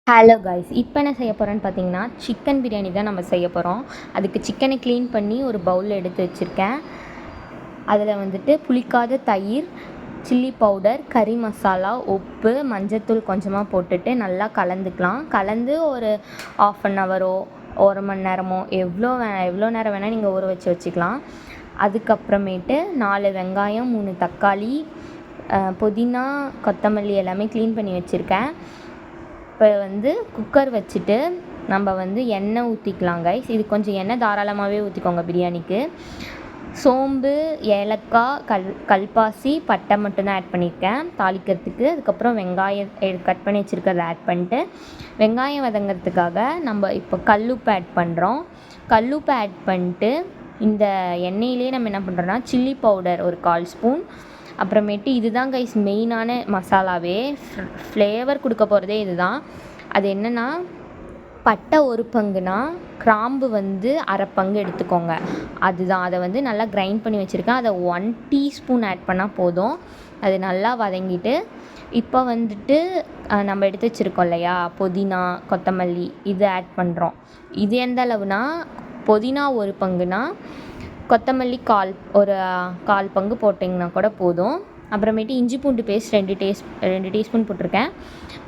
Hello guys, இப்போ என்ன செய்ய போகிறோன்னு பார்த்தீங்கன்னா சிக்கன் பிரியாணி தான் நம்ம செய்ய போகிறோம். அதுக்கு சிக்கனை க்ளீன் பண்ணி ஒரு பவுலில் எடுத்து வச்சுருக்கேன். அதில் வந்துட்டு புளிக்காத தயிர், சில்லி பவுடர், கறி மசாலா, உப்பு, மஞ்சத்தூள் கொஞ்சமாக போட்டுட்டு நல்லா கலந்துக்கலாம். கலந்து ஒரு 1/2 ஹவரோ 1 மணி நேரமோ எவ்வளோ நேரம் வேணால் நீங்கள் ஊற வச்சுக்கலாம். அதுக்கப்புறமேட்டு 4 வெங்காயம், 3 தக்காளி, புதினா, கொத்தமல்லி எல்லாமே க்ளீன் பண்ணி வச்சுருக்கேன். இப்போ குக்கர் வச்சுட்டு நம்ம எண்ணெய் ஊற்றிக்கலாம் கைஸ். இது கொஞ்சம் எண்ணெய் தாராளமாகவே ஊற்றிக்கோங்க பிரியாணிக்கு. சோம்பு, ஏலக்காய், கல்பாசி, பட்டை மட்டும்தான் ஆட் பண்ணியிருக்கேன் தாளிக்கிறதுக்கு. அதுக்கப்புறம் வெங்காயம் கட் பண்ணி வச்சுருக்கிறத ஆட் பண்ணிட்டு, வெங்காயம் வதங்கிறதுக்காக நம்ம இப்போ கல்லுப்பு ஆட் பண்ணுறோம். கல்லுப்பு ஆட் பண்ணிட்டு இந்த எண்ணெயிலே நம்ம என்ன பண்ணுறோன்னா சில்லி பவுடர் ஒரு 1/4 ஸ்பூன், அப்புறமேட்டு இதுதான் கைஸ் மெயினான மசாலாவே, ஃப்ளேவர் கொடுக்க போகிறதே இதுதான். அது என்னென்னா, பட்டை 1 பங்குனா கிராம்பு 1/2 பங்கு எடுத்துக்கோங்க. அதுதான் அதை நல்லா கிரைண்ட் பண்ணி வச்சுருக்கேன். அதை 1 டீஸ்பூன் ஆட் பண்ணால் போதும். அது நல்லா வதங்கிட்டு இப்போ நம்ம எடுத்து வச்சுருக்கோம் இல்லையா புதினா, கொத்தமல்லி, இது ஆட் பண்ணுறோம். இது எந்த அளவுனா, புதினா 1 பங்குனா கொத்தமல்லி ஒரு 1/4 பங்கு போட்டிங்கன்னா கூட போதும். அப்புறமேட்டு இஞ்சி பூண்டு பேஸ்ட் 2 டீஸ்பூன் போட்டிருக்கேன்.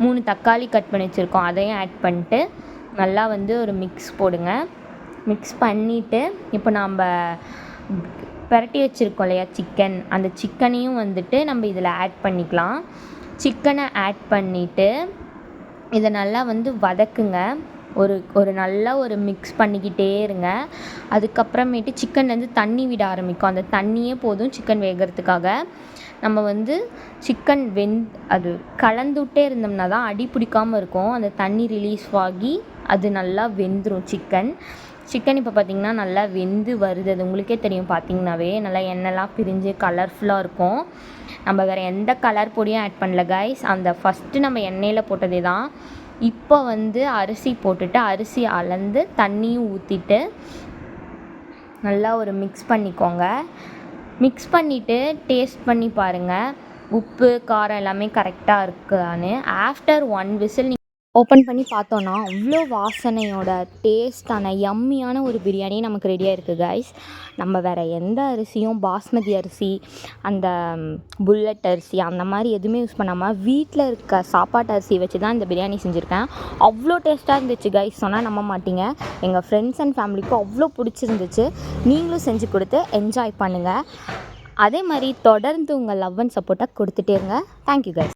3 தக்காளி கட் பண்ணி வச்சுருக்கோம், அதையும் ஆட் பண்ணிட்டு நல்லா ஒரு மிக்ஸ் போடுங்க. மிக்ஸ் பண்ணிவிட்டு இப்போ நம்ம பிரட்டி வச்சுருக்கோம் இல்லையா சிக்கன், அந்த சிக்கனையும் நம்ம இதில் ஆட் பண்ணிக்கலாம். சிக்கனை ஆட் பண்ணிவிட்டு இதை நல்லா வதக்குங்க. ஒரு நல்லா மிக்ஸ் பண்ணிக்கிட்டே இருங்க. அதுக்கப்புறமேட்டு சிக்கன்லேருந்து தண்ணி விட ஆரம்பிக்கும். அந்த தண்ணியே போதும் சிக்கன் வேகிறதுக்காக. நம்ம சிக்கன் அது கலந்துவிட்டே இருந்தோம்னா தான் அடி பிடிக்காமல் இருக்கும். அந்த தண்ணி ரிலீஸ் ஆகி அது நல்லா வெந்துடும் சிக்கன். இப்போ பார்த்திங்கன்னா நல்லா வெந்து வருது. அது உங்களுக்கே தெரியும், பார்த்திங்கனாவே நல்லா எண்ணெய்லாம் பிரிஞ்சு கலர்ஃபுல்லாக இருக்கும். நம்ம வேறு எந்த கலர் பொடியும் ஆட் பண்ணல கைஸ். அந்த ஃபஸ்ட்டு நம்ம எண்ணெயில் போட்டதே தான். இப்போ அரிசி போட்டுட்டு, அரிசி அளந்து தண்ணியும் ஊற்றிட்டு நல்லா மிக்ஸ் பண்ணிக்கோங்க. மிக்ஸ் பண்ணிவிட்டு டேஸ்ட் பண்ணி பாருங்கள், உப்பு காரம் எல்லாமே கரெக்டாக இருக்குதான்னு. ஆஃப்டர் 1 விசில் ஓப்பன் பண்ணி பார்த்தோன்னா அவ்வளோ வாசனையோட டேஸ்டான யம்மியான ஒரு பிரியாணி நமக்கு ரெடியாக இருக்குது கைஸ். நம்ம வேறு எந்த அரிசியும், பாஸ்மதி அரிசி, அந்த புல்லட் அரிசி அந்த மாதிரி எதுவுமே யூஸ் பண்ணாமல் வீட்டில் இருக்க சாப்பாட்டு அரிசி வச்சு தான் இந்த பிரியாணி செஞ்சுருக்கேன். அவ்வளோ டேஸ்ட்டாக இருந்துச்சு கைஸ், சொன்னால் நம்ப மாட்டீங்க. எங்கள் ஃப்ரெண்ட்ஸ் அண்ட் ஃபேமிலிக்கும் அவ்வளோ பிடிச்சிருந்துச்சு. நீங்களும் செஞ்சு கொடுத்து என்ஜாய் பண்ணுங்கள். அதே மாதிரி தொடர்ந்து உங்கள் லவ் அண்ட் சப்போர்ட்டாக கொடுத்துட்டே இருங்க. Thank you guys.